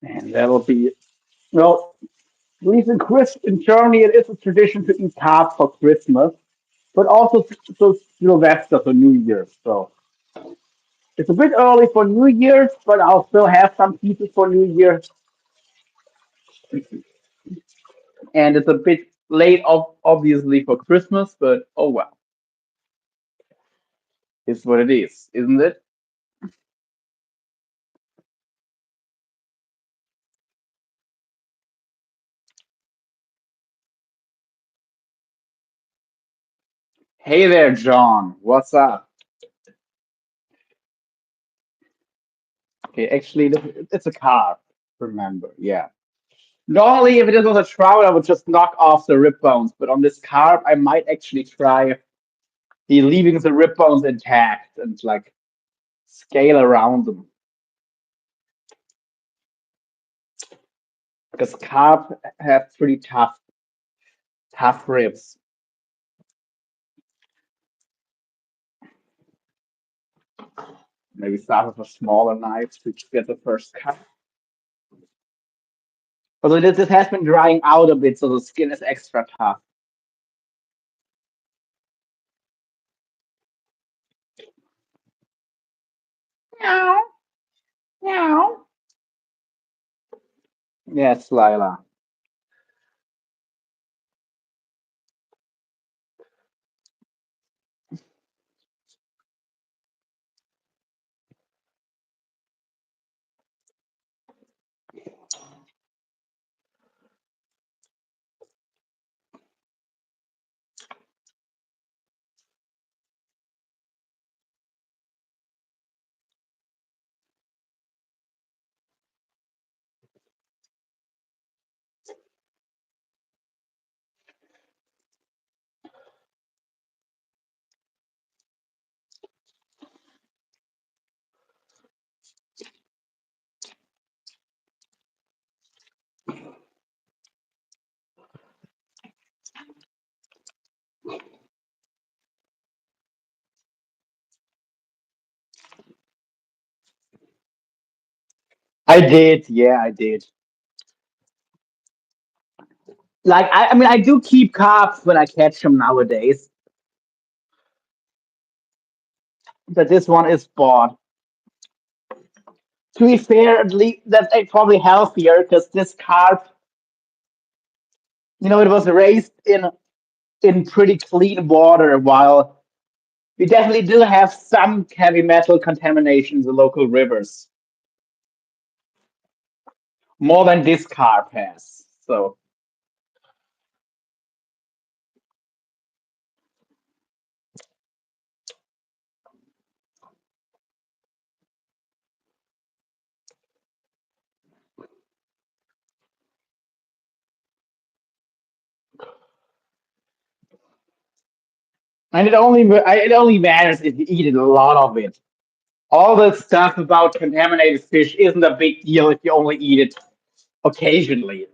And that'll be, well, at least in Germany, it is a tradition to eat carp for Christmas, but also so Silvester for New Year's. So it's a bit early for New Year's, but I'll still have some pieces for New Year, and it's a bit late, obviously, for Christmas. But oh well, it's what it is, isn't it? Hey there, John. What's up? Okay, actually, it's a carp. Remember, yeah. Normally, if it was a trout, I would just knock off the rib bones. But on this carp, I might actually try leaving the rib bones intact and like scale around them because carp have pretty tough ribs. Maybe start with a smaller knife to get the first cut. Although this has been drying out a bit, so the skin is extra tough. Meow, meow. Yes, Lila. I did, yeah, I did. Like, I mean, I do keep carps when I catch them nowadays, but this one is bought. To be fair, at least that's probably healthier because this carp, it was raised in pretty clean water, while we definitely do have some heavy metal contamination in the local rivers, more than this carp has. So, and it only matters if you eat a lot of it. All the stuff about contaminated fish isn't a big deal if you only eat it occasionally.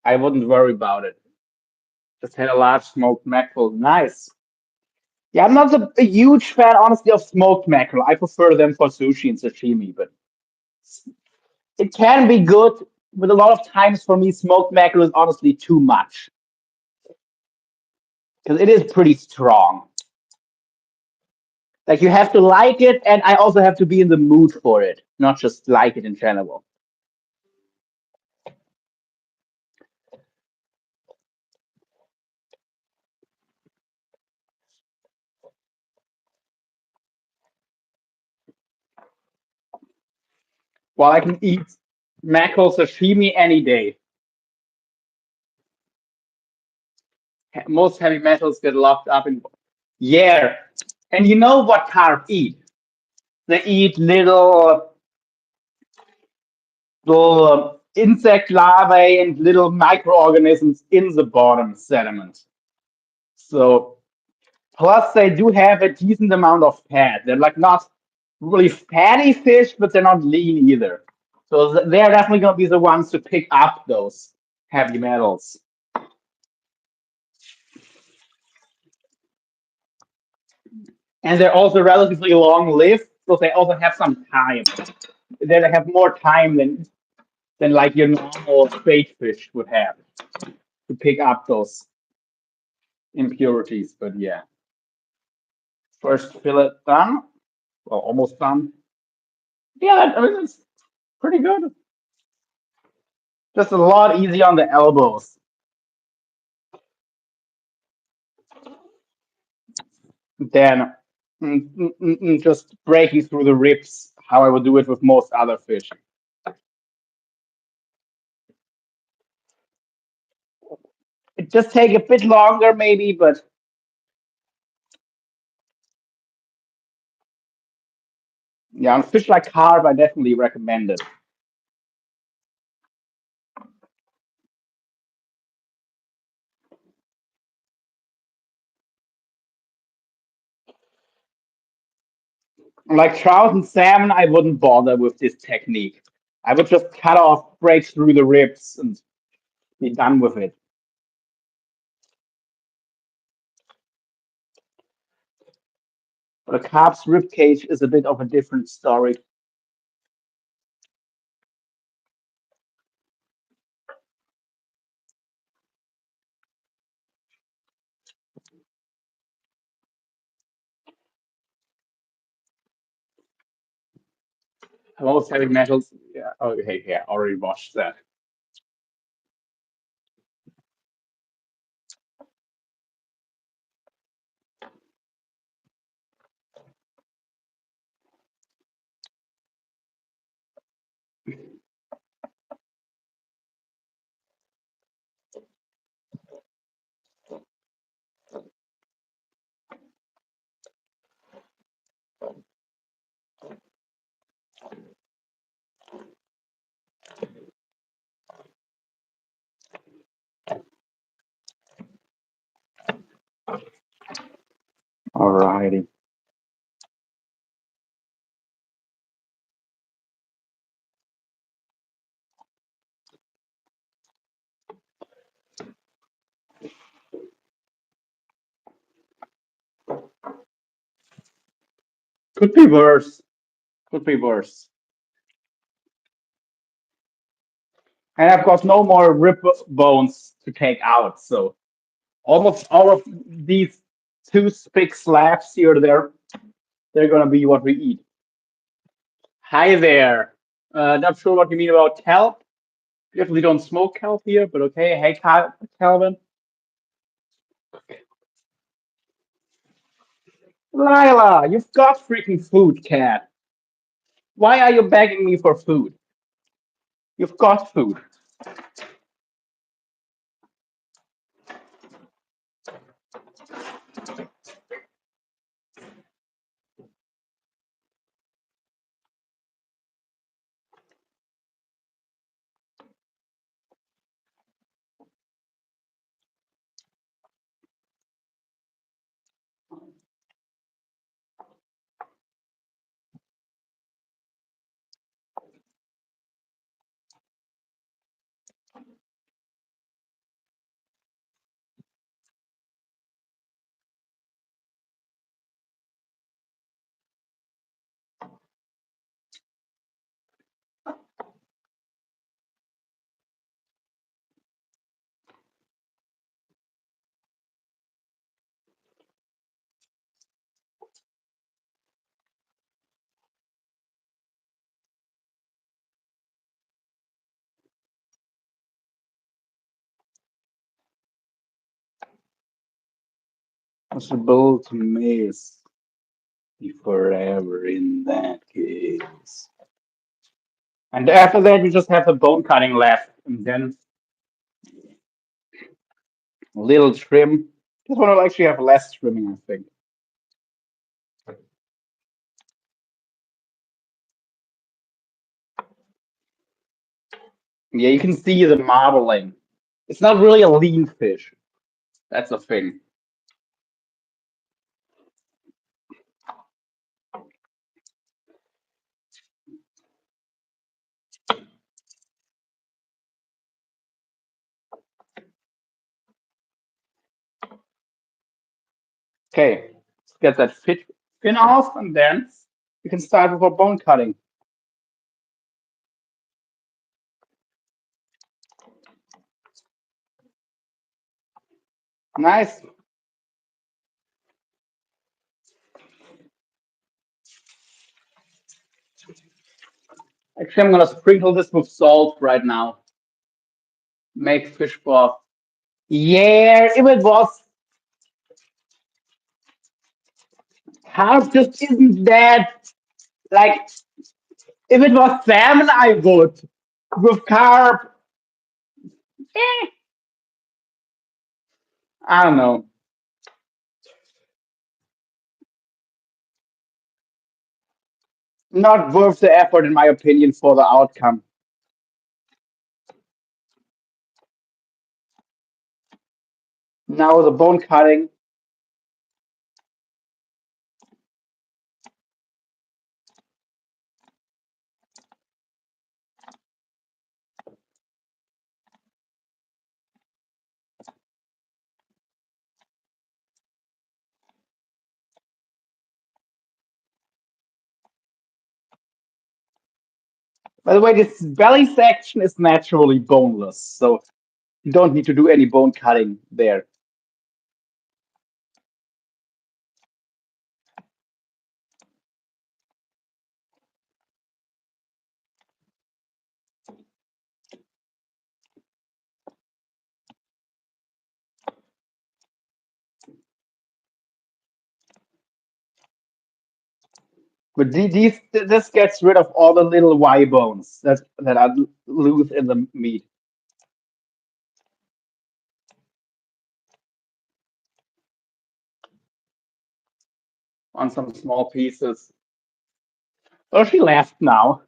I wouldn't worry about it. Just had a large smoked mackerel. Nice. Yeah, I'm not a huge fan, honestly, of smoked mackerel. I prefer them for sushi and sashimi, but it can be good. But a lot of times for me, smoked mackerel is honestly too much because it is pretty strong. Like you have to like it, and I also have to be in the mood for it, not just like it in general. While I can eat mackerel sashimi any day, most heavy metals get locked up in. Yeah, and you know what carp eat? They eat little insect larvae and little microorganisms in the bottom sediment. So plus they do have a decent amount of fat. They're like not really fatty fish, but they're not lean either. So they're definitely going to be the ones to pick up those heavy metals. And they're also relatively long lived. So they also have some time. They have more time than like your normal bait fish would have to pick up those impurities. But yeah, first fillet done. Well, almost done. Yeah, I mean, it's pretty good. Just a lot easier on the elbows than just breaking through the ribs, how I would do it with most other fish. It just take a bit longer, maybe, but yeah, on fish like carp, I definitely recommend it. Like trout and salmon, I wouldn't bother with this technique. I would just cut off, break through the ribs, and be done with it. But a carp's rib cage is a bit of a different story. Most heavy metals, yeah. Oh, okay, yeah, already watched that. Alrighty. Could be worse. Could be worse. And I've got no more rib bones to take out, so almost all of these two big slabs here, they're gonna be what we eat. Hi there. Not sure what you mean about kelp. Definitely don't smoke kelp here, but okay. Hey, Calvin. Lila, you've got freaking food, cat. Why are you begging me for food? You've got food. Possible to miss me forever in that case. And after that, you just have the bone cutting left, and then a little trim. This one will actually have less trimming, I think. Yeah, you can see the marbling. It's not really a lean fish. That's the thing. Okay, let's get that fin off, and then You can start with a bone cutting. Nice. Actually, I'm gonna sprinkle this with salt right now. Make fish broth. Yeah, if it was carp, just isn't that like if it was salmon, I would. With carp, eh, I don't know. Not worth the effort, in my opinion, for the outcome. Now the bone cutting. By the way, this belly section is naturally boneless, so you don't need to do any bone cutting there. But this gets rid of all the little Y bones that are loose in the meat on some small pieces. Oh, she left now.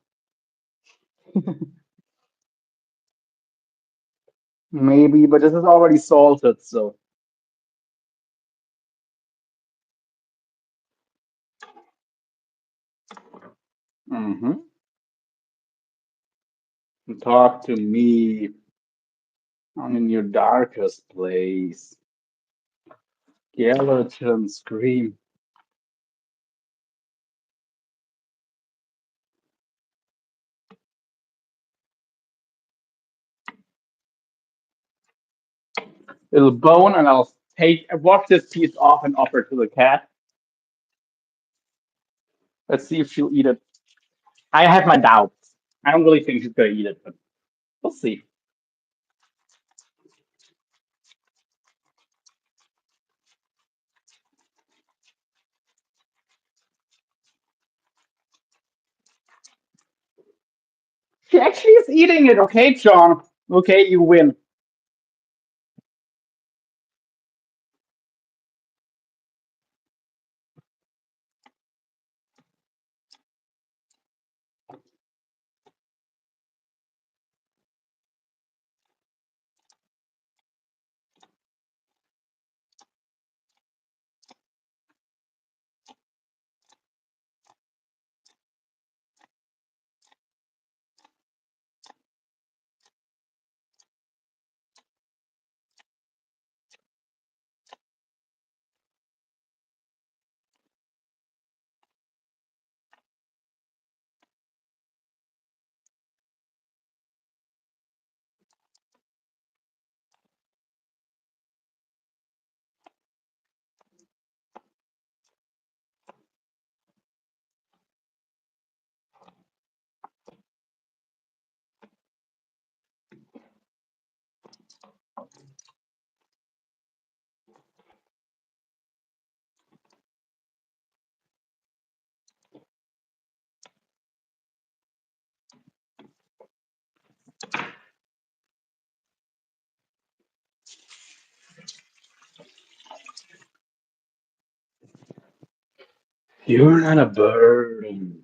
Maybe, but this is already salted, so. Hmm. Talk to me. I'm in your darkest place. Skeleton scream. Little bone, and I'll wash this piece off and offer it to the cat. Let's see if she'll eat it. I have my doubts. I don't really think she's gonna eat it, but we'll see. She actually is eating it. Okay, John. Okay, you win. You're not a burden.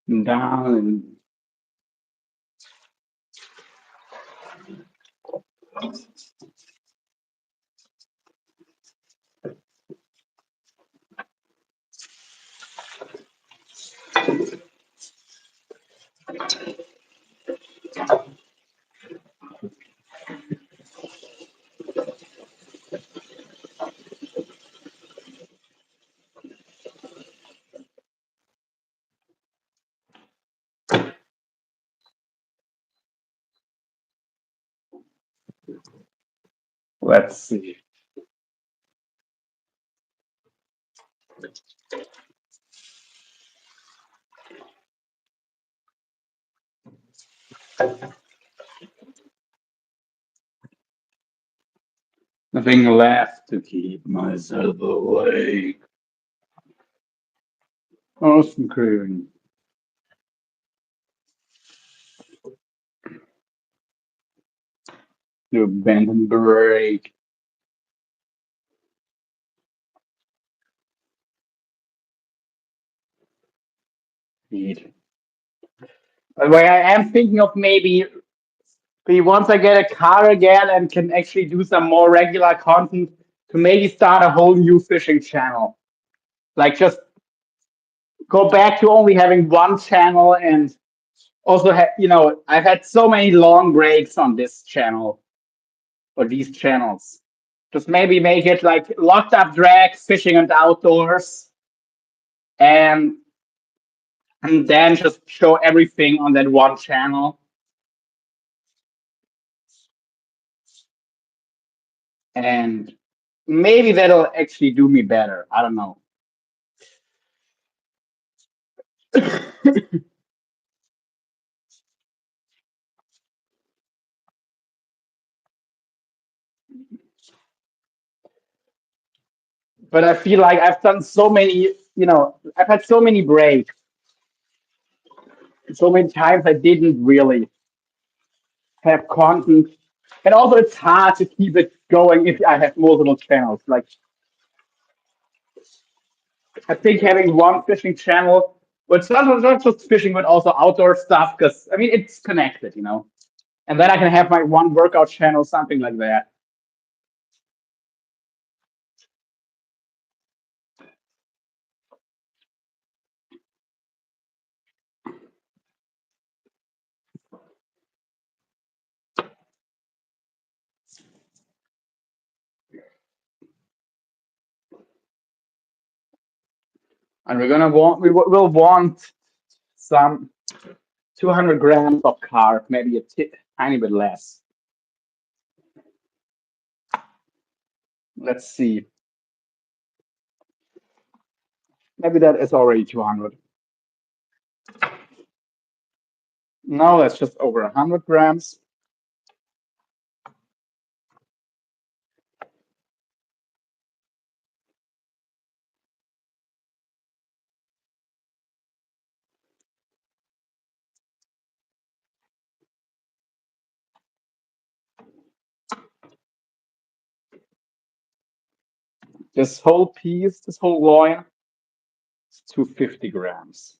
Down. Let's see. Nothing left to keep myself awake. Awesome crew. To bend and break. Eat. By the way, I am thinking of maybe once I get a car again and can actually do some more regular content to maybe start a whole new fishing channel. Like just go back to only having one channel and also I've had so many long breaks on this channel or these channels. Just maybe make it like locked up drag, fishing and outdoors, and and then just show everything on that one channel. And maybe that'll actually do me better. I don't know. But I feel like I've done so many, I've had so many breaks, so many times I didn't really have content. And also, it's hard to keep it going if I have multiple channels. Like, I think having one fishing channel, but it's not just fishing, but also outdoor stuff, because I mean, it's connected. And then I can have my one workout channel, something like that. And we will want some 200 grams of carb, maybe tiny bit less. Let's see. Maybe that is already 200. No, that's just over 100 grams. This whole piece, this whole loin, is 250 grams.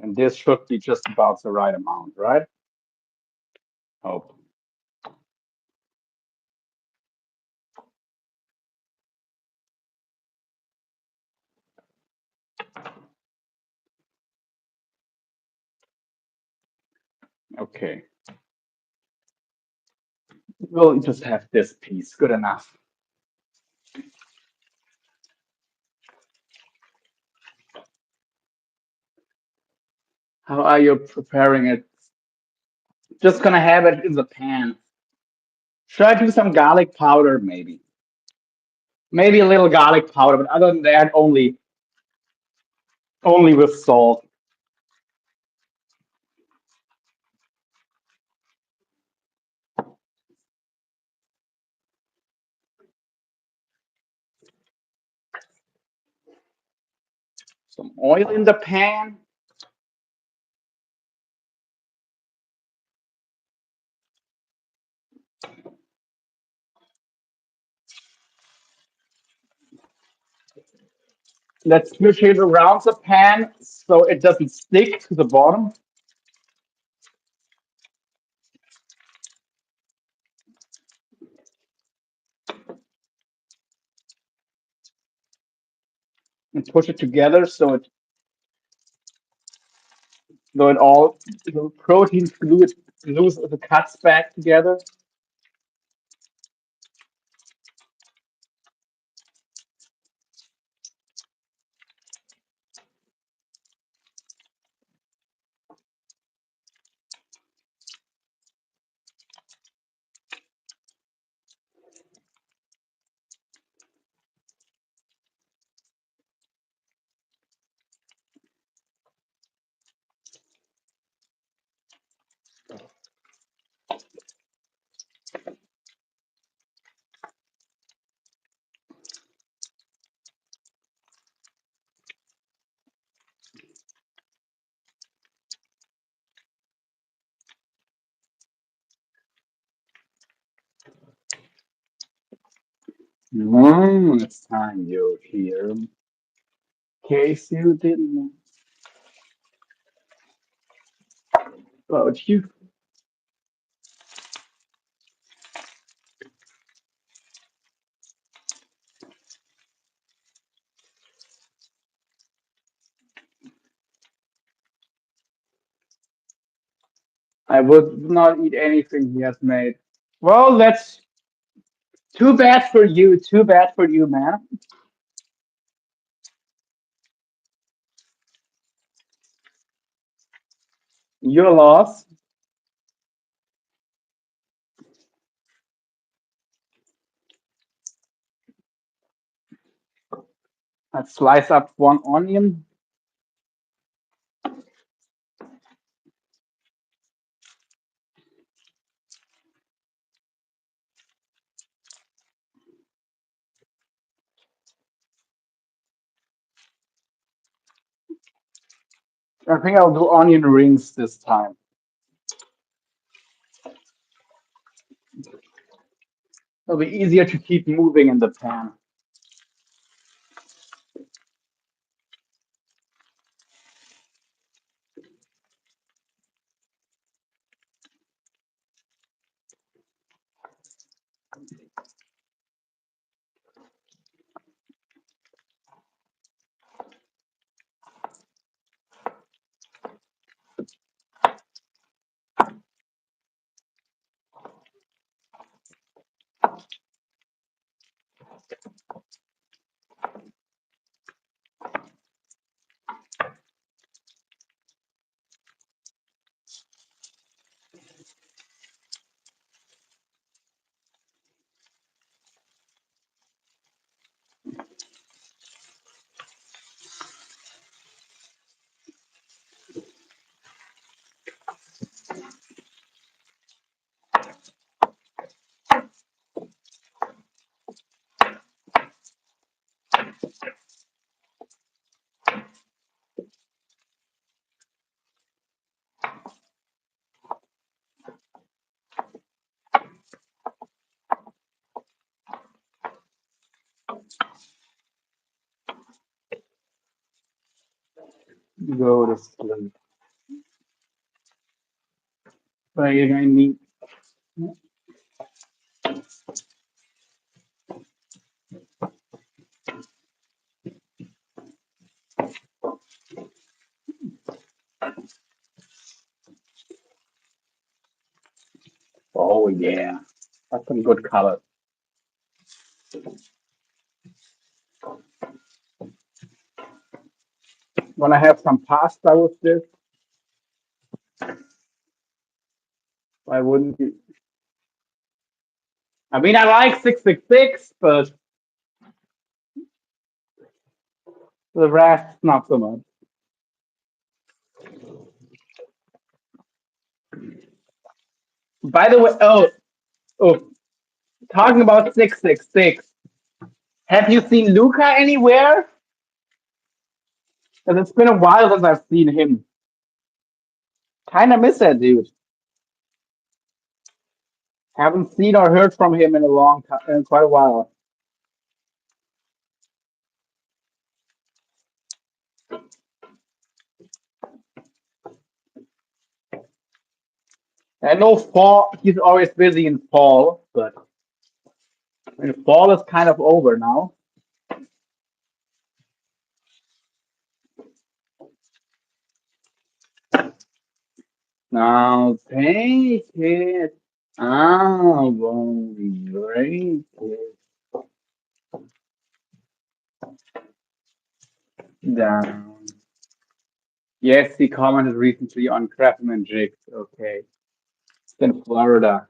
And this should be just about the right amount, right? Oh, okay. We'll just have this piece. Good enough. How are you preparing it? Just gonna have it in the pan. Should I do some garlic powder? Maybe a little garlic powder, but other than that, only with salt. Some oil in the pan. Let's push it around the pan so it doesn't stick to the bottom. And push it together so it all the protein fluid glues the cuts back together. It's time you're here. In case you didn't know about you. I would not eat anything he has made. Well, that's too bad for you. Too bad for you, man. Your loss. Let's slice up one onion. I think I'll do onion rings this time. It'll be easier to keep moving in the pan. Go to sleep. But you're gonna need. Oh yeah, that's some good color. Wanna have some pasta with this? Why wouldn't you? I mean, I like 666, but the rest not so much. By the way, oh, talking about 666. Have you seen Luca anywhere? Because it's been a while since I've seen him. Kinda miss that dude. Haven't seen or heard from him in a long time, in quite a while. I know fall. He's always busy in fall, but I mean, fall is kind of over now. Now take it. I won't break it down. Yes, he commented recently on Craftsman Jigs. Okay, it's in Florida.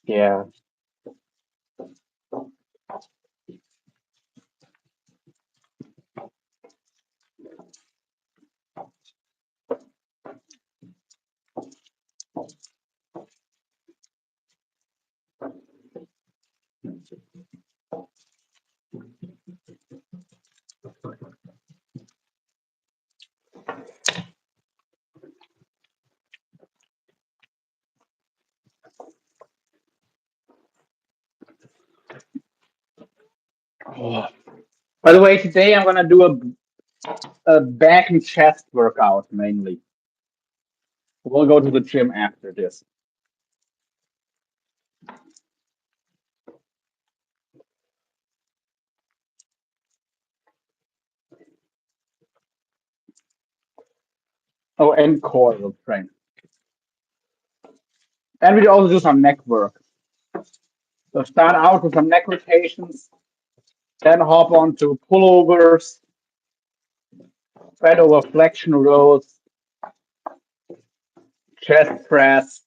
Yeah. Oh. By the way, today I'm gonna do a back and chest workout mainly. We'll go to the gym after this. Oh, and core will train. And we also do some neck work. So start out with some neck rotations, then hop on to pullovers, bend over flexion rows, chest press,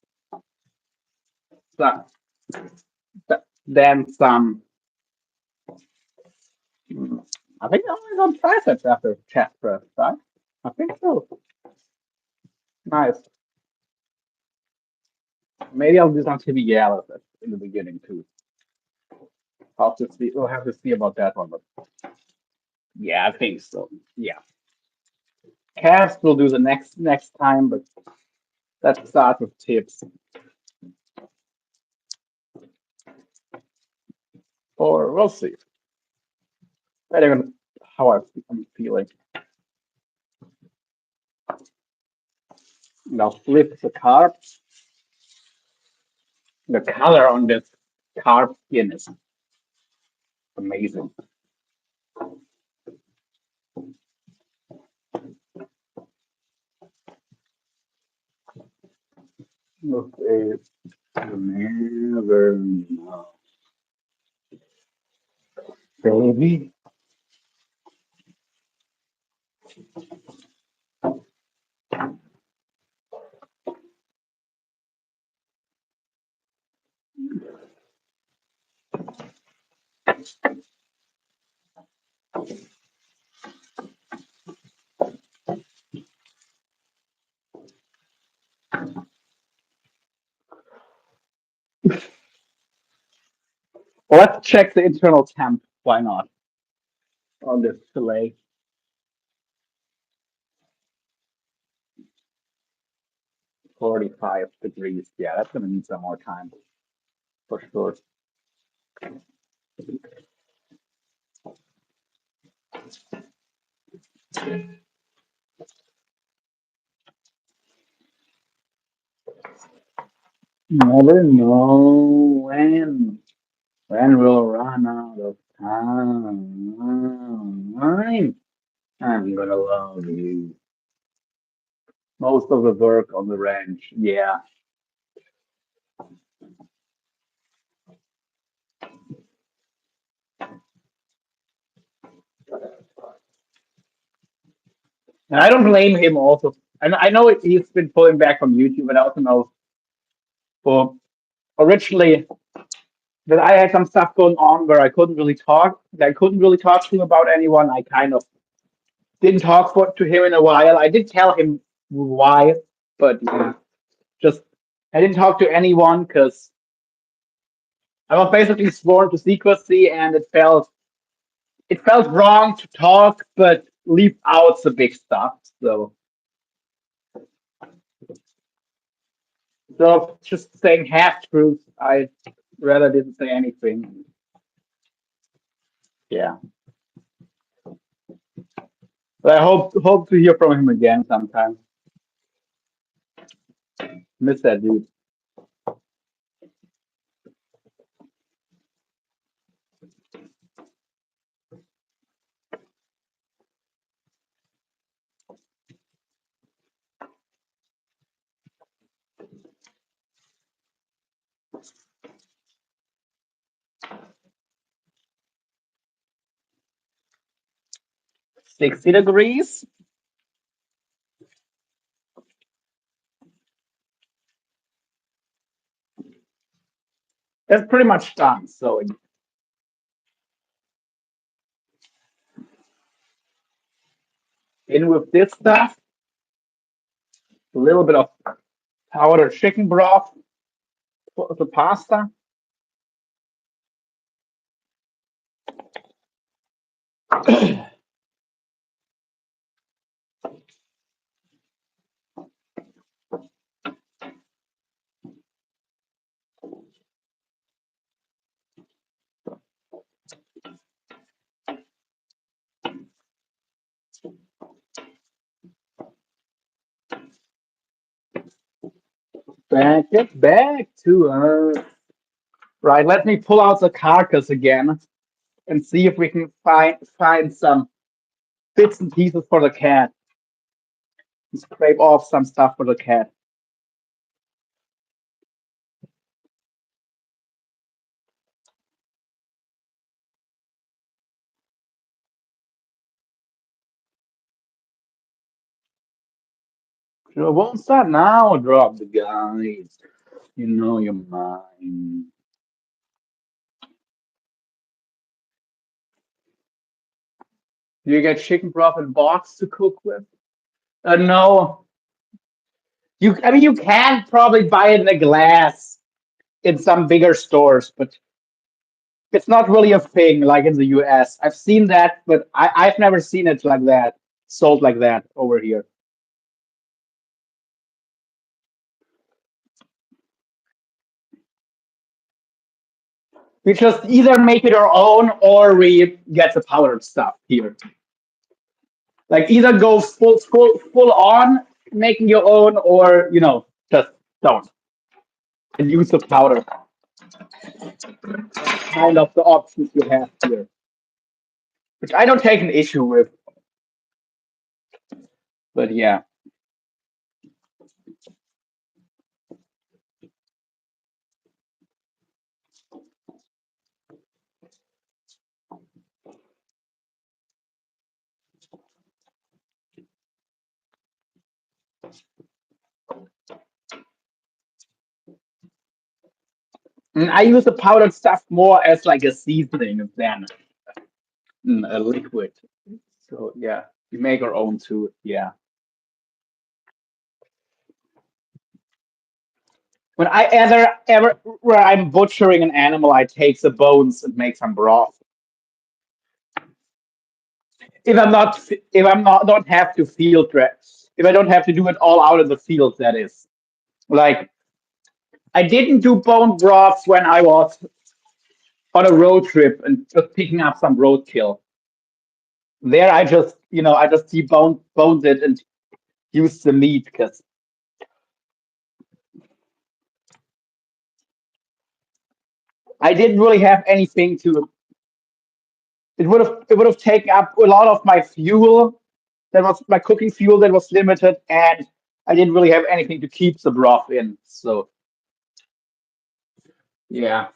so- then some. I think I only got triceps after chest press, right? I think so. Nice. Maybe I'll do some tibialis in the beginning too. I'll have to see. We'll have to see about that one, but yeah, I think so. Yeah, calves we'll do the next time, but let's start with tips. Or we'll see. Depending on how I'm feeling. Now flip the carp. The color on this carp skin is amazing. Okay, you never know, baby. Let's check the internal temp. Why not? On this fillet, 45 degrees. Yeah, that's gonna need some more time for sure. Never know when we'll run out of time. I'm gonna love you. Most of the work on the ranch. Yeah. And I don't blame him also. And I know he's been pulling back from YouTube, but I also know for originally that I had some stuff going on where I couldn't really talk. I couldn't really talk to him about anyone. I kind of didn't talk to him in a while. I did tell him why, but yeah, just I didn't talk to anyone because I was basically sworn to secrecy, and it felt wrong to talk, but leave out the big stuff. So just saying half truths, I rather didn't say anything. Yeah, but I hope to hear from him again sometime. Miss that dude. 60 degrees. That's pretty much done. So in with this stuff, a little bit of powdered chicken broth for the pasta. Get back to Earth. Right, let me pull out the carcass again and see if we can find some bits and pieces for the cat. Scrape off some stuff for the cat. Sure, won't start now. Drop the guys. You know you're mine. Do you get chicken broth in box to cook with? No. I mean, you can probably buy it in a glass in some bigger stores, but it's not really a thing like in the US. I've seen that, but I've never seen it like that, sold like that over here. We just either make it our own or we get the powdered stuff here. Like either go full on making your own, or just don't and use the powder. Kind of the options you have here, which I don't take an issue with. But yeah. And I use the powdered stuff more as like a seasoning than a liquid. So yeah, we make our own too. Yeah. When I ever where I'm butchering an animal, I take the bones and make some broth. If I'm not don't have to field prep, if I don't have to do it all out in the field, that is. Like I didn't do bone broths when I was on a road trip and just picking up some roadkill. There I just deboned it and used the meat because I didn't really have anything to. It would have taken up a lot of my fuel. That was my cooking fuel that was limited, and I didn't really have anything to keep the broth in. So yeah.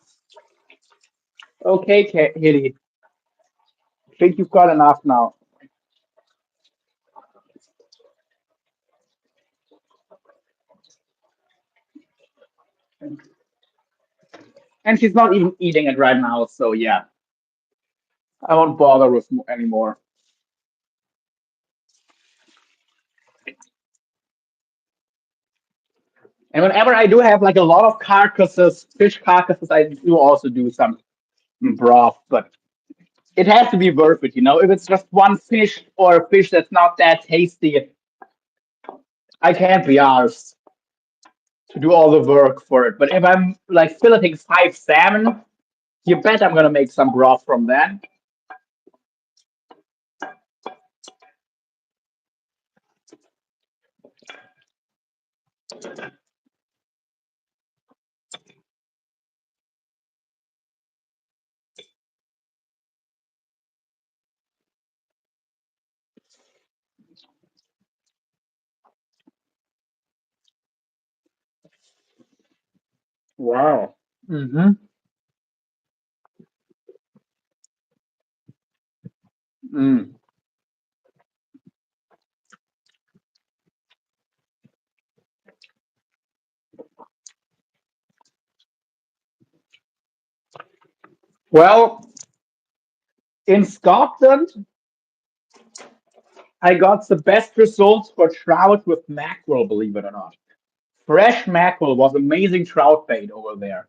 Okay, Hitty. I think you've got enough now. And she's not even eating it right now, so yeah, I won't bother with anymore. And whenever I do have like a lot of carcasses, fish carcasses, I do also do some broth, but it has to be worth it. If it's just one fish or a fish that's not that tasty, I can't be arsed to do all the work for it. But if I'm like filleting 5 salmon, you bet I'm gonna make some broth from that. Wow. Mm-hmm. Mm. Well, in Scotland, I got the best results for trout with mackerel, believe it or not. Fresh mackerel was amazing trout bait over there.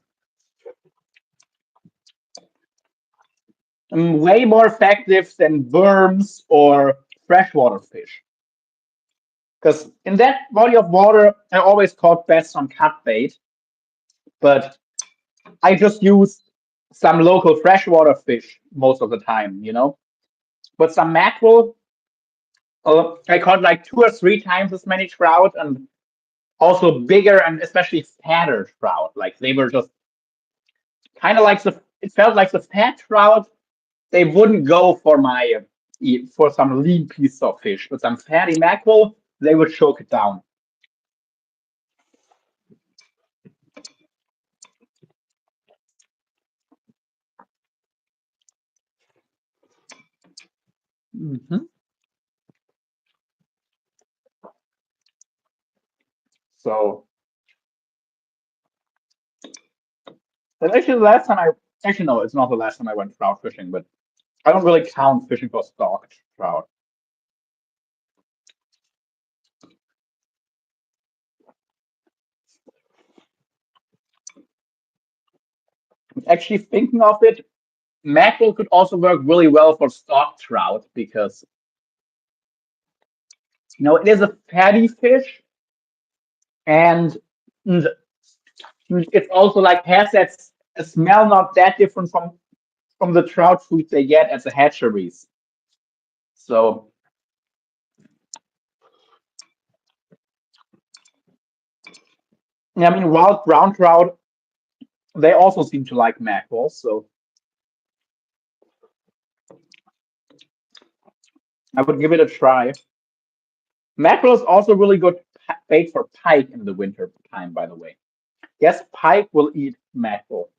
Way more effective than worms or freshwater fish. Because in that body of water, I always caught best on cut bait, but I just use some local freshwater fish most of the time. But some mackerel, I caught like 2 or 3 times as many trout, and Also bigger and especially fatter trout. Like they were just kind of like the. It felt like the fat trout. They wouldn't go for for some lean piece of fish, but some fatty mackerel, they would choke it down. Hmm. So that's actually the last time I actually no, it's not the last time I went trout fishing, but I don't really count fishing for stocked trout. Actually, thinking of it, mackerel could also work really well for stocked trout because it is a fatty fish and mm, it's also like has that a smell not that different from the trout food they get at the hatcheries. So yeah, I mean wild brown trout they also seem to like mackerel, so I would give it a try. Mackerel is also really good bait for pike in the winter time, by the way. Yes, pike will eat mackerel.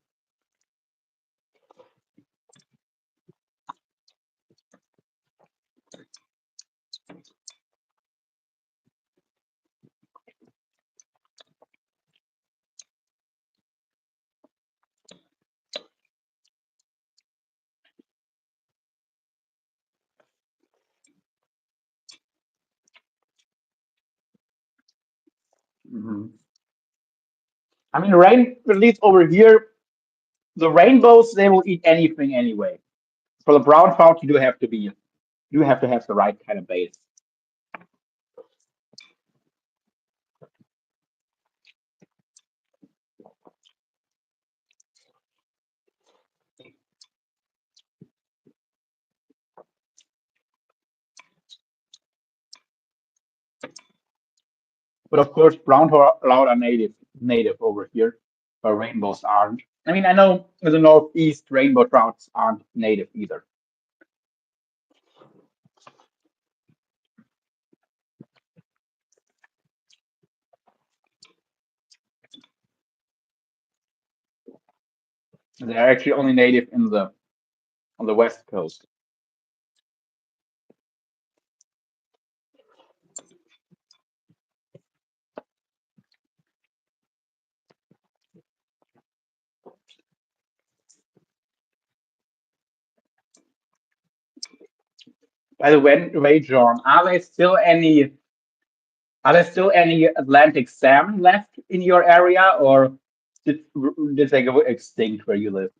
Mhm. I mean, at least over here, the rainbows they will eat anything anyway. For the brown trout, you have to have the right kind of bait. But of course, brown trout are native over here, but rainbows aren't. I mean, I know in the northeast, rainbow trouts aren't native either. They're actually only native in the on the west coast. By the way, John, are there still any Atlantic salmon left in your area, or did did they go extinct where you live?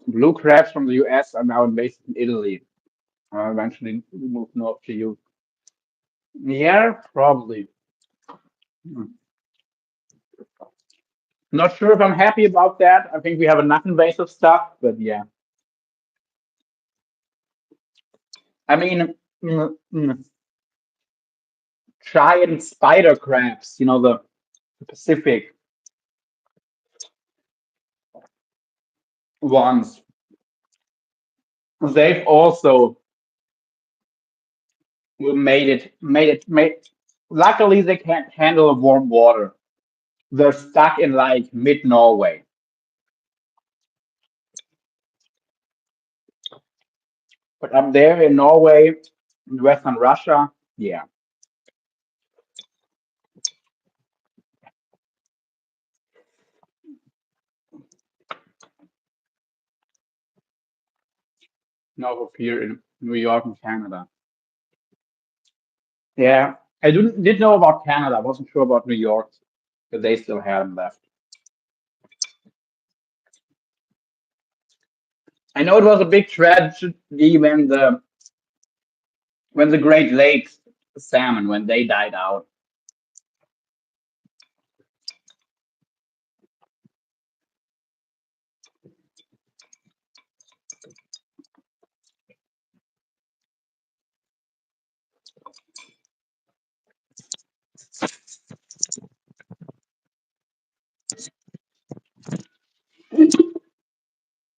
Blue crabs from the U.S. are now based in Italy. Eventually move north to you. Yeah, probably. Hmm. Not sure if I'm happy about that. I think we have enough invasive stuff, but yeah. I mean, giant spider crabs, the Pacific ones, they've also made. Luckily, they can't handle warm water. They're stuck in like mid Norway, but up there in Norway, in western Russia, yeah, north of here in New York and Canada. Yeah, I did know about Canada. I wasn't sure about New York, but they still had them left. I know it was a big tragedy when the Great Lakes salmon when they died out.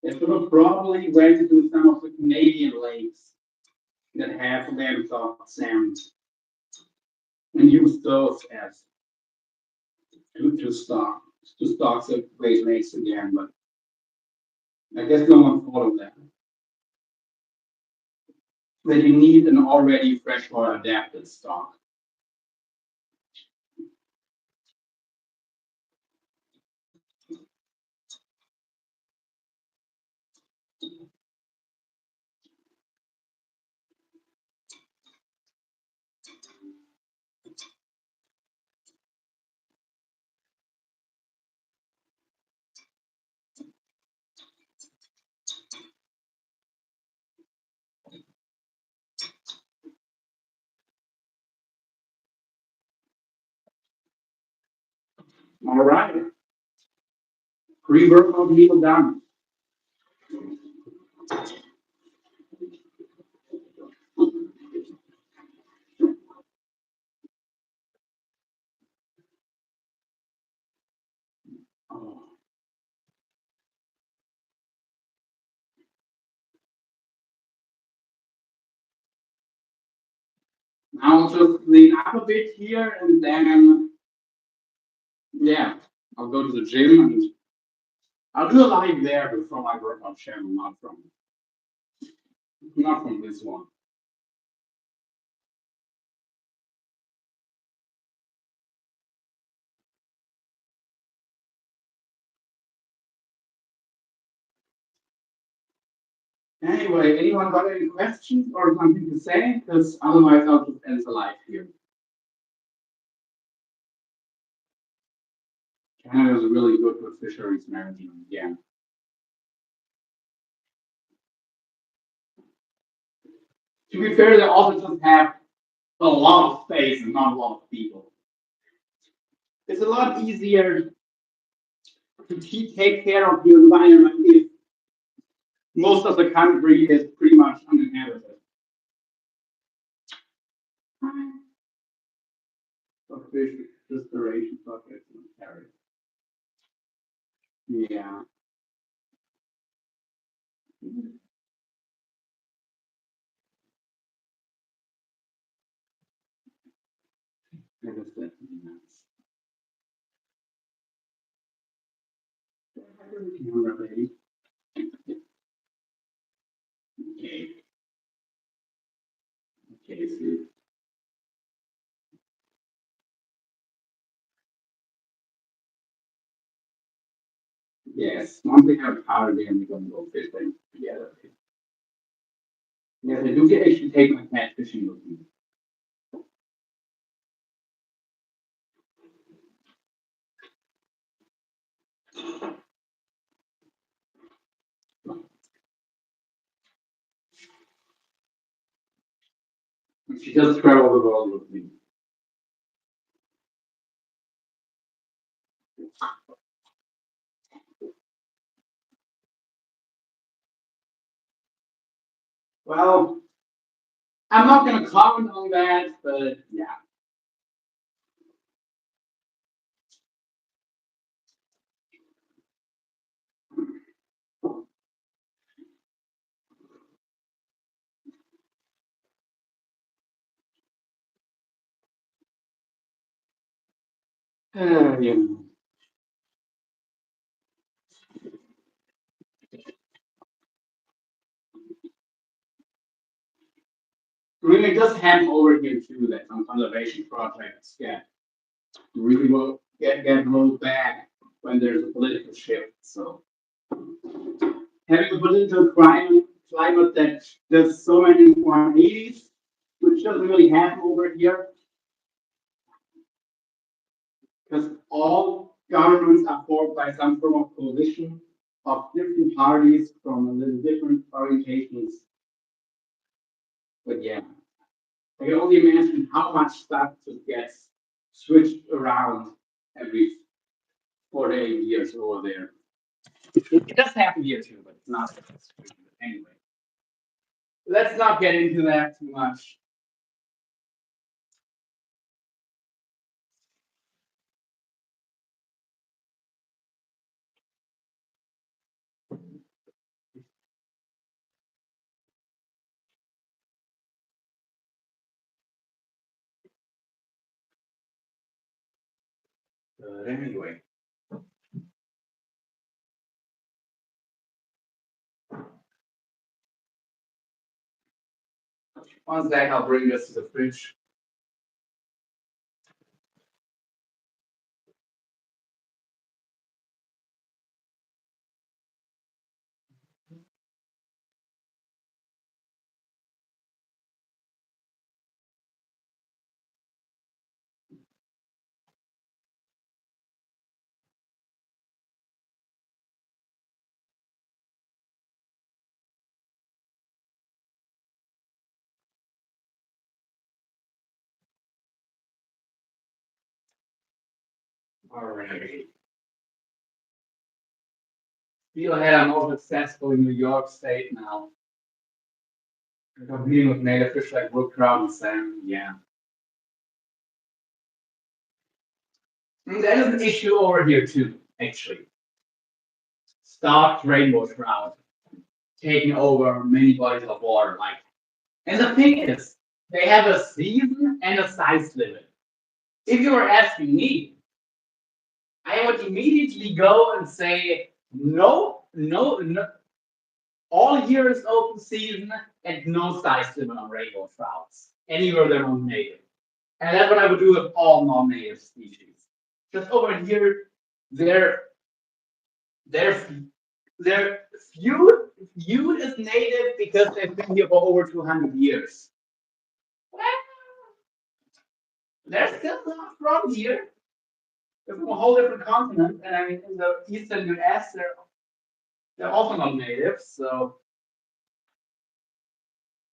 They should have probably went to some of the Canadian lakes that have landlocked salmon and use those as to stock the Great Lakes again. But I guess no one thought of that. That you need an already freshwater adapted stock. All right. Pre-workout meal done. Oh. I'll just clean up a bit here and then, yeah, I'll go to the gym and I'll do a live there from my workout channel, not from this one. Anyway, anyone got any questions or something to say? Because otherwise I'll just end the live here. Canada is really good with fisheries management, yeah. To be fair, they also just have a lot of space and not a lot of people. It's a lot easier to take care of the environment if most of the country is pretty much uninhabited. Of fish restoration projects in Ontario. Yeah. That is definitely nice. Camera, baby. Okay. Okay, so yes, once we have power, then we're gonna go fishing together. Yes, I do get actually take my cat fishing with me. She just travel the world with me. Well, I'm not gonna comment on that, but yeah. Yeah. Really, just happen over here too that some conservation projects really will get rolled back when there's a political shift. So having a political climate that does so many 180s, which doesn't really happen over here, because all governments are formed by some form of coalition of different parties from a little different orientations. But yeah, I can only imagine how much stuff just gets switched around every 4 to 8 years over there. It does happen here too, but it's not as frequent. Anyway, let's not get into that too much. But anyway, one sec, I'll bring this to the fridge. Alright. Steelhead are more successful in New York State now. Competing with native fish like brook trout and salmon, yeah. And that is an issue over here too, actually. Stocked rainbow trout taking over many bodies of water. Like, and the thing is, they have a season and a size limit. If you were asking me, I would immediately go and say, no, no, no. All year is open season and no size limit on rainbow trouts. Anywhere they're non-native. And that's what I would do with all non-native species. Just over here, they're viewed as native because they've been here for over 200 years. Well, they're still not from here. They're from a whole different continent. And I mean, in the eastern US, they're also not native. So,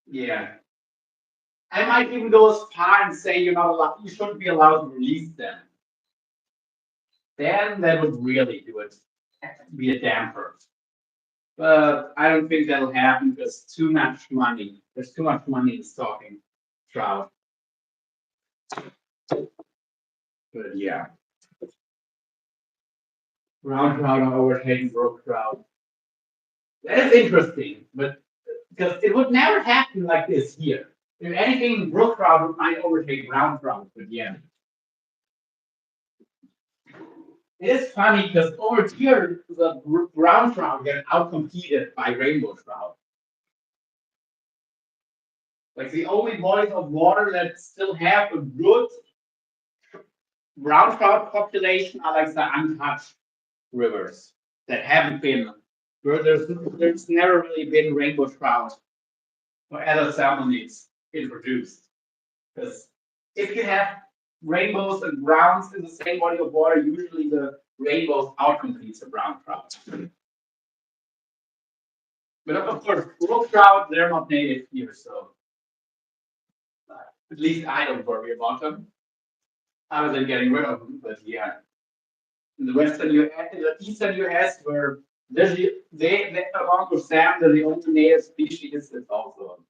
yeah. I might even go as far and say you're not allowed, you shouldn't be allowed to release them. Then that would really do it, be a damper. But I don't think that'll happen because too much money. There's too much money in stocking trout. But yeah, brown trout are overtaking brook trout. That is interesting, but because it would never happen like this here. If anything, brook trout might overtake brown trout. But yeah, it is funny because over here the brown trout get outcompeted by rainbow trout. Like the only bodies of water that still have a good brown trout population are like the untouched rivers that haven't been where there's never really been rainbow trout or other salmonids introduced. Because if you have rainbows and browns in the same body of water, usually the rainbows outcompetes the brown trout. But of course, brook trout, they're not native here, so at least I don't worry about them. Other than getting rid of them, but yeah. In the western US, in the eastern US, where they along with salmon, they're the only native species. It's also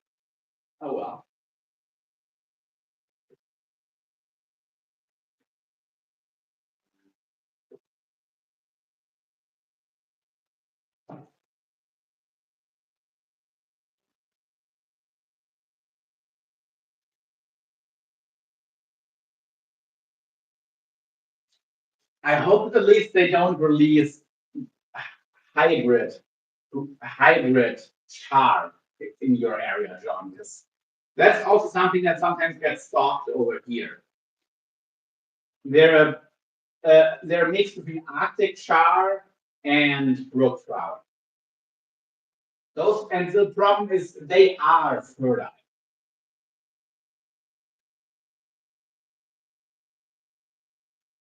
oh well. I hope at least they don't release hybrid hybrid char in your area, John, because that's also something that sometimes gets stalked over here. They're they're a mix between Arctic char and brook trout. Those and the problem is they are fertile.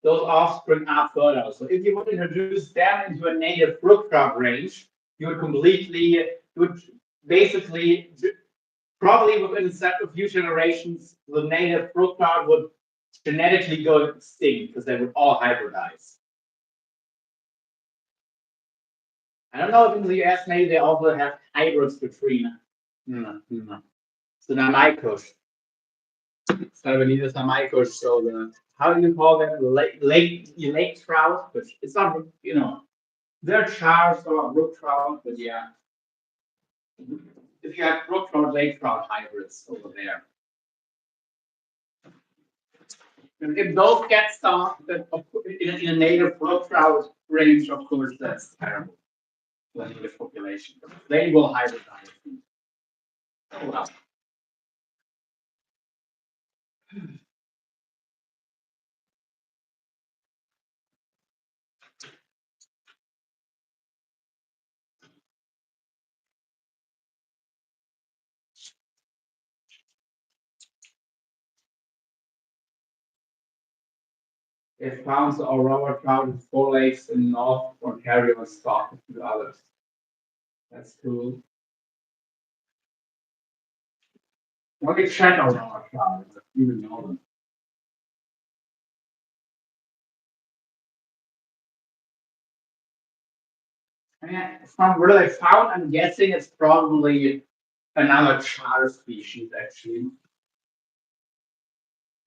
Those offspring are fertile. So if you would introduce them into a native brook trout range, you would completely, you would basically Probably within a few generations, the native brook trout would genetically go extinct because they would all hybridize. I don't know if in the US maybe they also have hybrids between. Synamicos. Salvinidas Samicos. So the how do you call that? Lake trout, but it's not they're chars or brook trout, but yeah. If you have brook trout, lake trout hybrids over there. And if those get stocked in a native brook trout range, of course, that's terrible for the native population. They will hybridize. Oh, well. It found our rubber trout in 4 lakes in North Ontario and stocked a few others. That's cool. What did check our rubber trout? I even know them. I mean, from where they found, I'm guessing it's probably another char species, actually.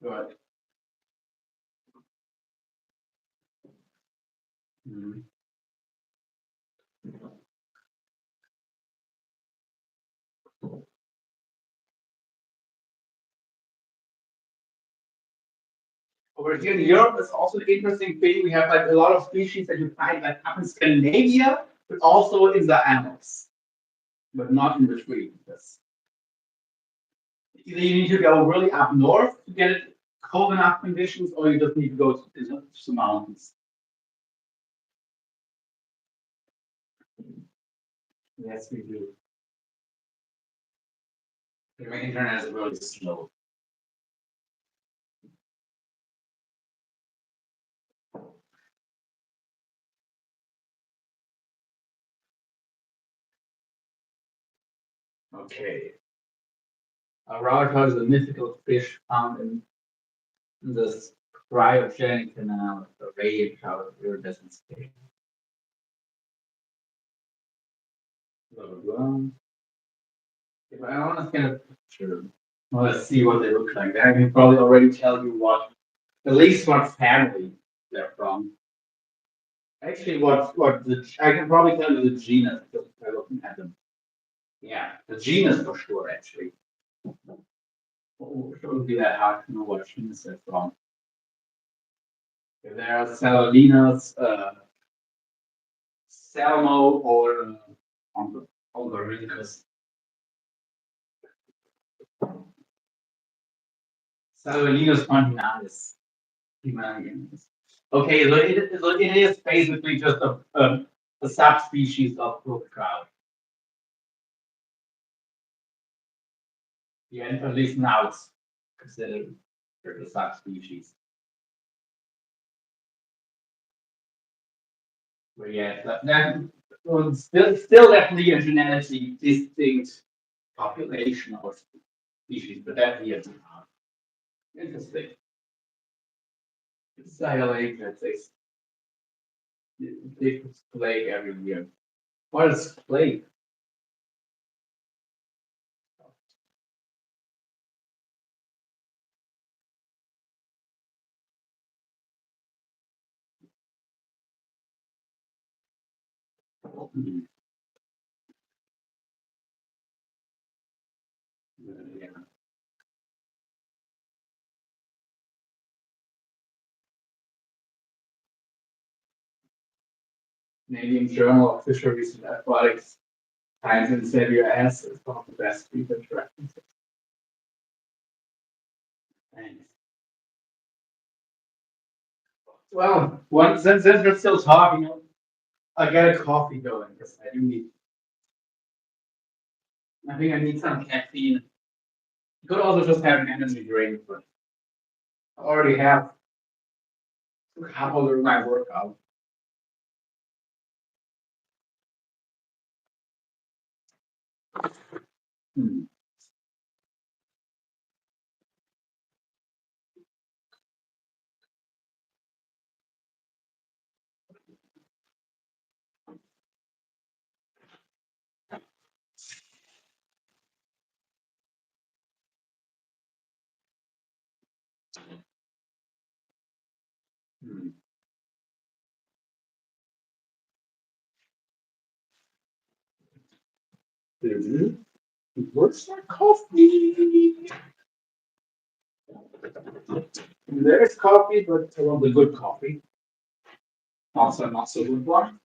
But mm. Over here in Europe, it's also an interesting thing. We have like a lot of species that you find like up in Scandinavia, but also in the Alps, but not in between. That's either you need to go really up north to get it cold enough conditions, or you just need to go to the mountains. Yes, we do. My internet is really slow. Okay. A raudal is a mythical fish found in the cryogenic canal of the radiant trout of iridescent state. Blah, blah, blah. If I want to get a picture, well, let's see what they look like. Then I can probably already tell you at least what family they're from. Actually, I can probably tell you the genus just by looking at them. Yeah, the genus for sure, actually. It wouldn't be that hard to know what genus they're from. If there are Salolinas, Salmo, or Oncorhynchus. Salolinus continentis. Okay, so it is basically just a subspecies of brook trout. Yeah, and at least now it's considered a subspecies. But yeah, that was still definitely a genetically distinct population or species, but definitely a interesting. It's like a lake that takes big plague every year. What is plague? Yeah. Canadian Journal of Fisheries and Aquatics finds in Xavier S. as one of the best research references. Thanks. Well, since we're still talking, I'll get a coffee going because I do need. I think I need some caffeine. You could also just have an energy drink, but I already have a couple during my workout. Hmm. Where's my coffee? There's coffee, but I want the good coffee. Also, not so good one.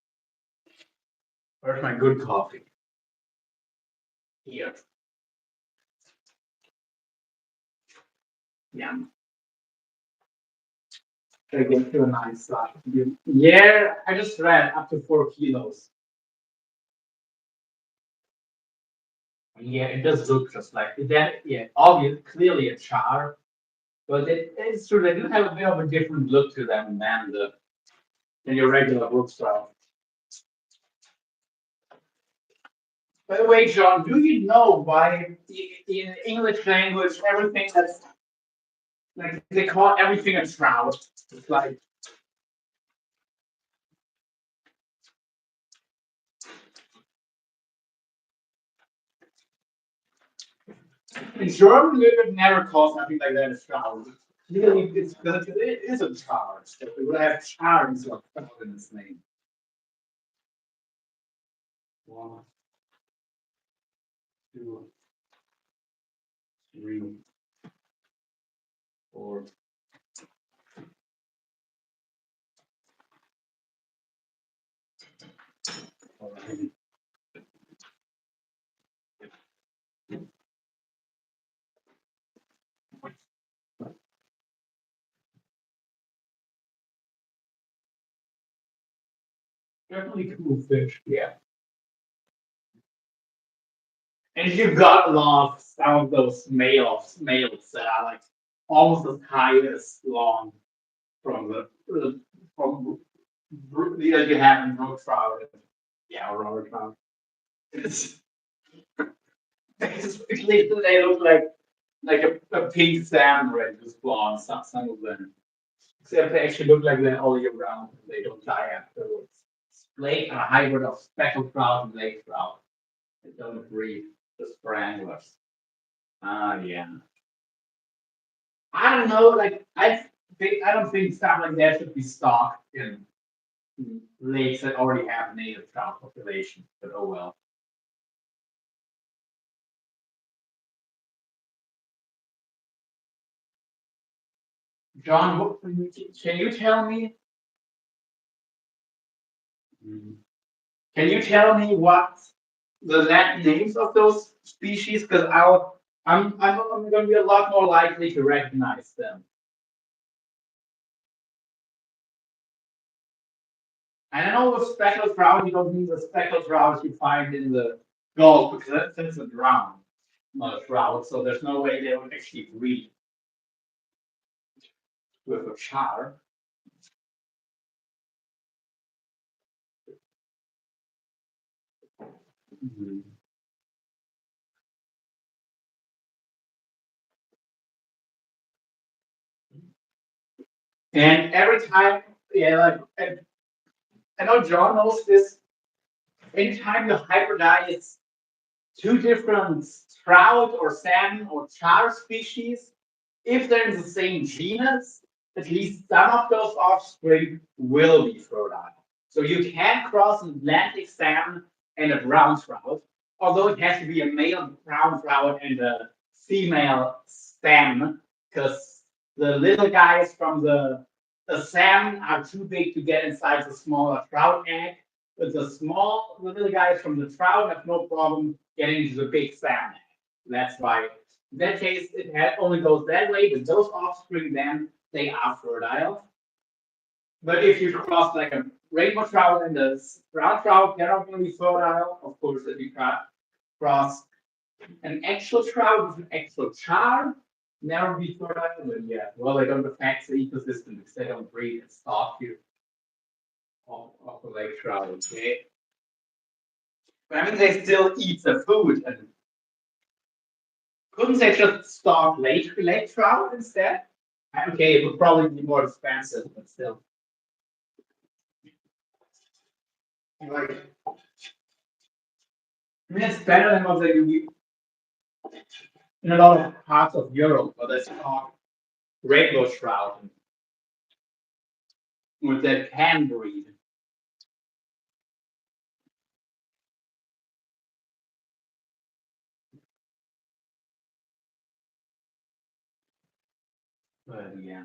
Where's my good coffee? Here. Yeah. I get to a nice size. Yeah, I just read up to 4 kilos. Yeah, it does look just like that. Yeah, obviously, clearly a char, but it's true they do have a bit of a different look to them than your regular wood style. By the way, John, do you know why in English language everything that's like they call everything a trout? It's like in German we would never call something like that a trout. Clearly, it's because it is a trout. So it would have charms or trout in its name. One, two, three, four. Five. Definitely cool fish. Yeah. And you've got a lot of some of those males that are like almost as high as long from from that you have in road trout. Yeah, road trout. It's, basically they look like a pink sand red with blonde. Some of them, except they actually look like they're all year round. They don't die afterwards. Lake a hybrid of speckled trout and lake trout. They don't breed just for anglers. Ah, yeah. I don't know. Like I don't think stuff like that should be stocked in lakes that already have native trout population. But oh well. John, can you tell me? Can you tell me what the names of those species? Because I'm going to be a lot more likely to recognize them. And I know with speckled trout, you don't mean the speckled trout you find in the Gulf because that's a drown, not a trout. So there's no way they would actually breed with a char. Mhm. And every time, yeah, like and I know John knows this. Anytime you hybridize two different trout or salmon or char species, if they're in the same genus, at least some of those offspring will be fertile. So you can cross an Atlantic salmon and a brown trout, although it has to be a male brown trout and a female salmon, because the little guys from the salmon are too big to get inside the smaller trout egg. But the little guys from the trout have no problem getting into the big salmon. That's why in that case, only goes that way, but those offspring then they are fertile. But if you cross like a rainbow trout and a brown trout, they're not going to be fertile. Of course, if you cross an actual trout with an actual char, never be fertile. But yeah, well, they don't affect the ecosystem because they don't breed and stock you of the lake trout. Okay, but I mean they still eat the food, and couldn't they just stock lake trout instead? Okay, it would probably be more expensive, but still. Like, I mean, it's better than what they do in a lot of parts of Europe, where they stock rainbow trout with that can breed. But yeah,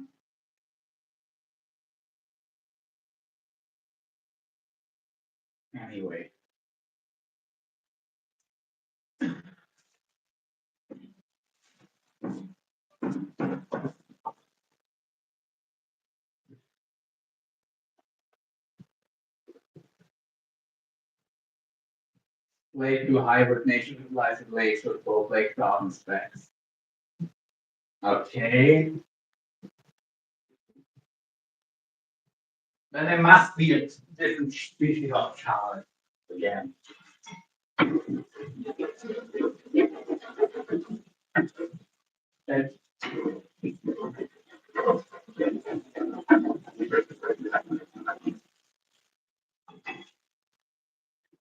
anyway. Lake to hibernation utilizing lakes with both lake trout and specs. Okay. Then there must be a different species of trout again. That-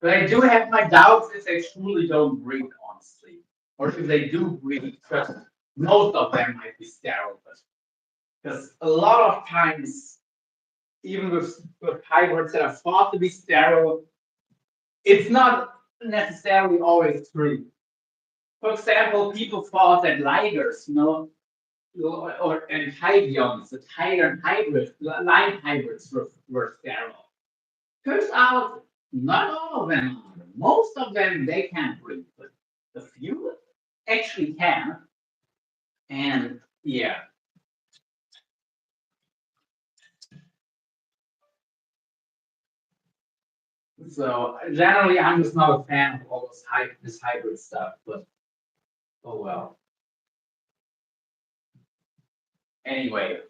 But I do have my doubts if they truly don't breed, honestly. Or if they do breed, just most of them might be sterile. Because a lot of times, even with hybrids that are thought to be sterile, it's not necessarily always true. For example, people thought that ligers, or and hybrids, the tiger and hybrid, line hybrids were sterile. Turns out not all of them are. Most of them they can't breed, but the few actually can. And yeah, so generally I'm just not a fan of all this hybrid stuff, but oh well. Anyway,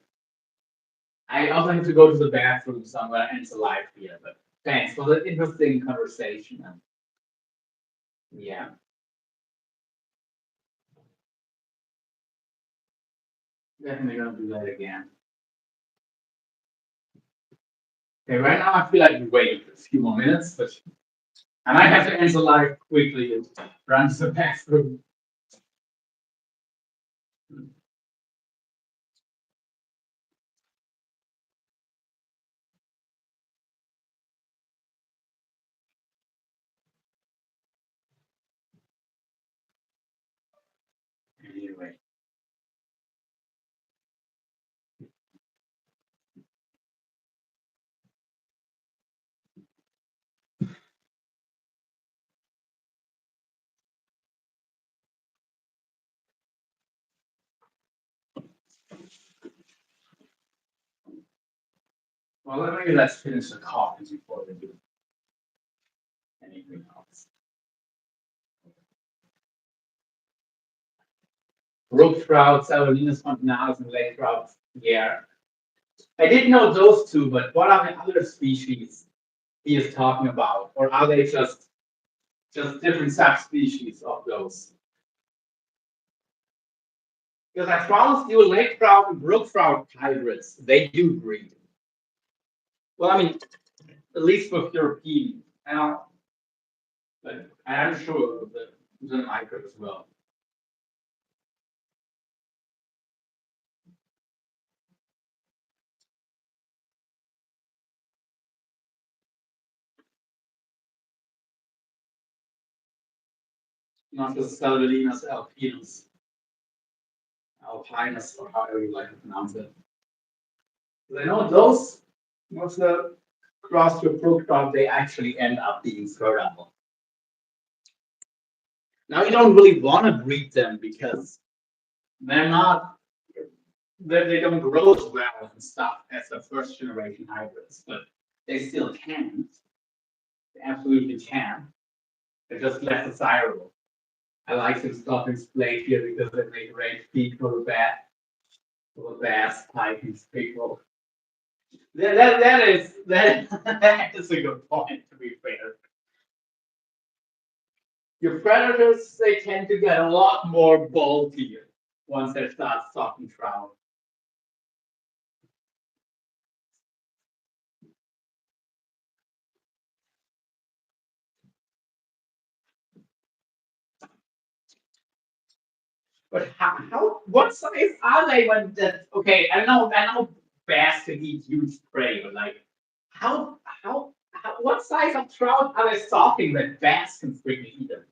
I also have to go to the bathroom, so I'm gonna end the live here. But thanks for the interesting conversation. And yeah, definitely gonna do that again. Okay, right now I feel like we wait a few more minutes, but I might have to end the live quickly and run to the bathroom. Anyway, well, maybe let's finish the coffee before we do anything else. Brook trout, Salvelinus fontinalis, and lake trout. Yeah, I didn't know those two, but what are the other species he is talking about, or are they just different subspecies of those? Because I promised you lake trout and brook trout hybrids, they do breed. Well, I mean, at least with European, but I'm sure the micro as well. Not the Salvelinus alpinus, or however you like to pronounce it. I know those, most of the cross to brook trout, they actually end up being fertile. Now you don't really want to breed them because they're not they don't grow as well and stuff as the first generation hybrids, but they still can. They absolutely can. They're just less desirable. I like some stuff in display here because they make range peak for the bass type in people. That is a good point to be fair. Your predators they tend to get a lot more bulkier once they start stocking trout. But what size are they when that? Okay, I know bass can eat huge prey, but like, what size of trout are they talking that bass can freaking eat them?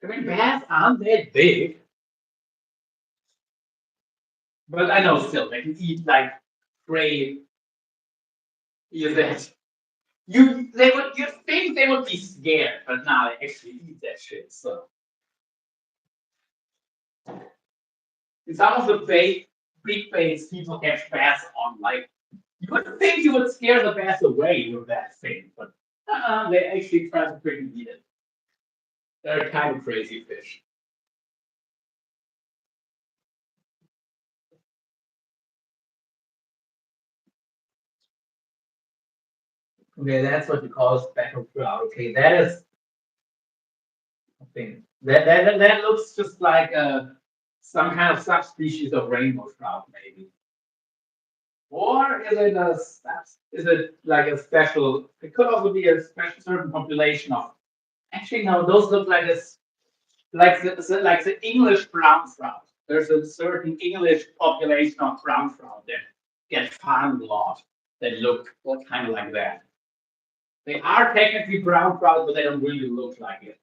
I mean, bass aren't that big. But I know still they can eat like gray. Is that you think they would be scared, but now they actually eat that shit. So in some of the big baits people catch bass on, like you would think you would scare the bass away with that thing, but they actually try to freaking eat it. They're kind of crazy fish. Okay, that's what you call a speckled trout. Okay, that is a thing. That looks just like some kind of subspecies of rainbow trout, maybe. Or is it is it like a special? It could also be a special certain population of. Actually, no, those look like this, like the English brown trout. There's a certain English population of brown trout that get farmed a lot that look kind of like that. They are technically brown trout, but they don't really look like it.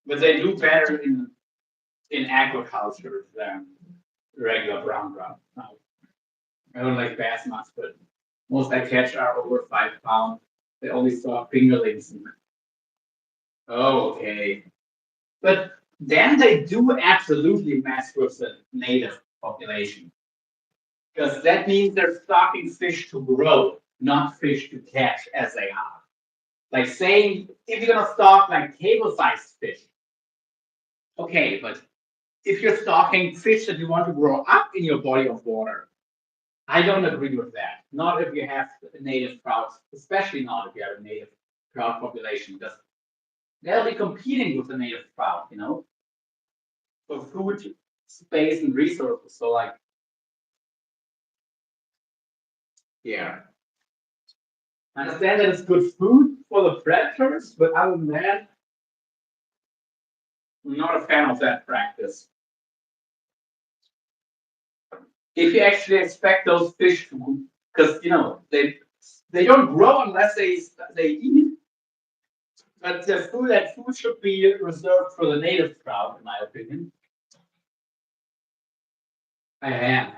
But they do better in agriculture than regular brown trout. I don't like bass much, but most I catch are over 5 pounds. They only saw fingerlings. Oh, okay. But then they do absolutely mess with the native population. Because that means they're stocking fish to grow, not fish to catch as they are. Like saying if you're gonna stock like table-sized fish, okay, but if you're stocking fish that you want to grow up in your body of water, I don't agree with that. Not if you have native trout, especially not if you have a native trout population, because they'll be competing with the native trout, for food, space, and resources. So, like, yeah, I understand that it's good food for the predators, but other than that, I'm not a fan of that practice. If you actually expect those fish to, because they don't grow unless they eat. But that food should be reserved for the native trout, in my opinion. I have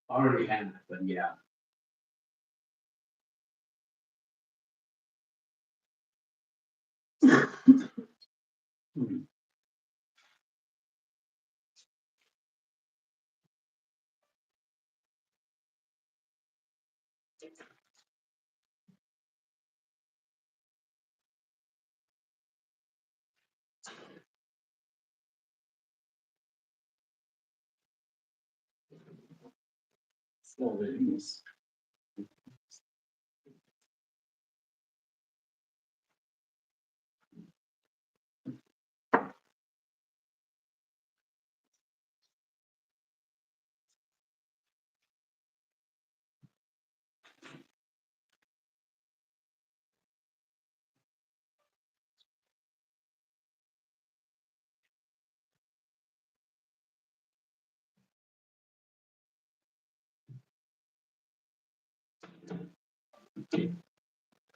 already have, but yeah. Hmm. So it is.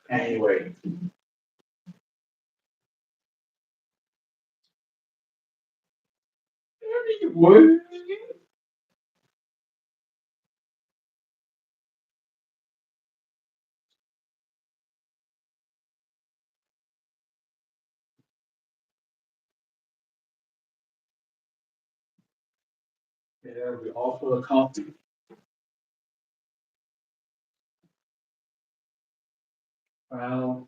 Anyway, anyway, yeah, we offer a coffee. Well,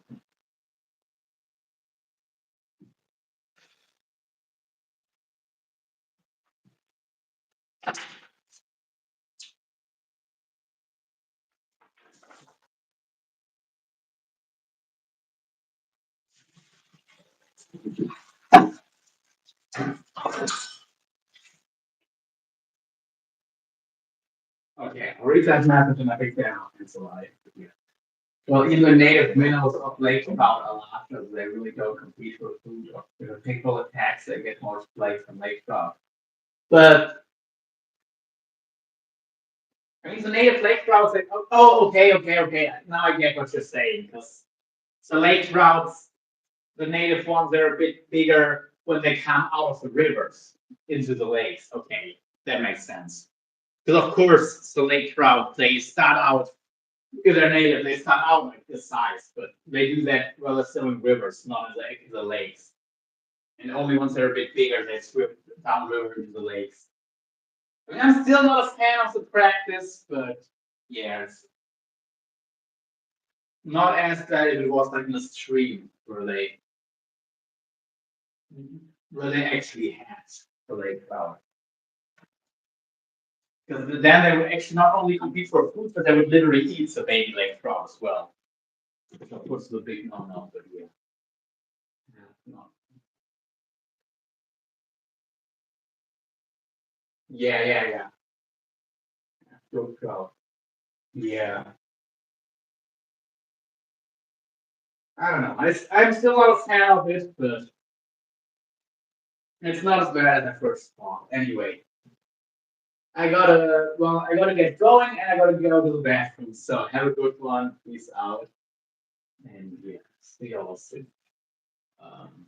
okay, I'll read that message and I think down. It's alive. Yeah. Well, even native minnows of Lake Trout are lot because they really don't compete for food. Or, people attacks, they get more flakes from Lake Trout. But I mean, the native lake trout, like, oh, okay. Now I get what you're saying, because the lake trouts, the native ones, they're a bit bigger when they come out of the rivers into the lakes. Okay, that makes sense. Because of course, the lake trout, they start out, if they're native, they start out like this size, but they do that while they're still in rivers, not in the lakes. And only once they're a bit bigger, they swim downriver into the lakes. I mean, I'm still not a fan of the practice, but yeah, it's not as bad if it was like in a stream where they actually had the lake trout. Because then they would actually not only compete for food, but they would literally eat the baby lake trout as well. Which of course is a big no-no, but yeah. No. Yeah. Brook trout. Yeah. I don't know. I'm still not a fan of it, but it's not as bad as I first thought. Anyway, I gotta get going and I gotta go to the bathroom. So have a good one. Peace out. And yeah, see y'all soon. Um,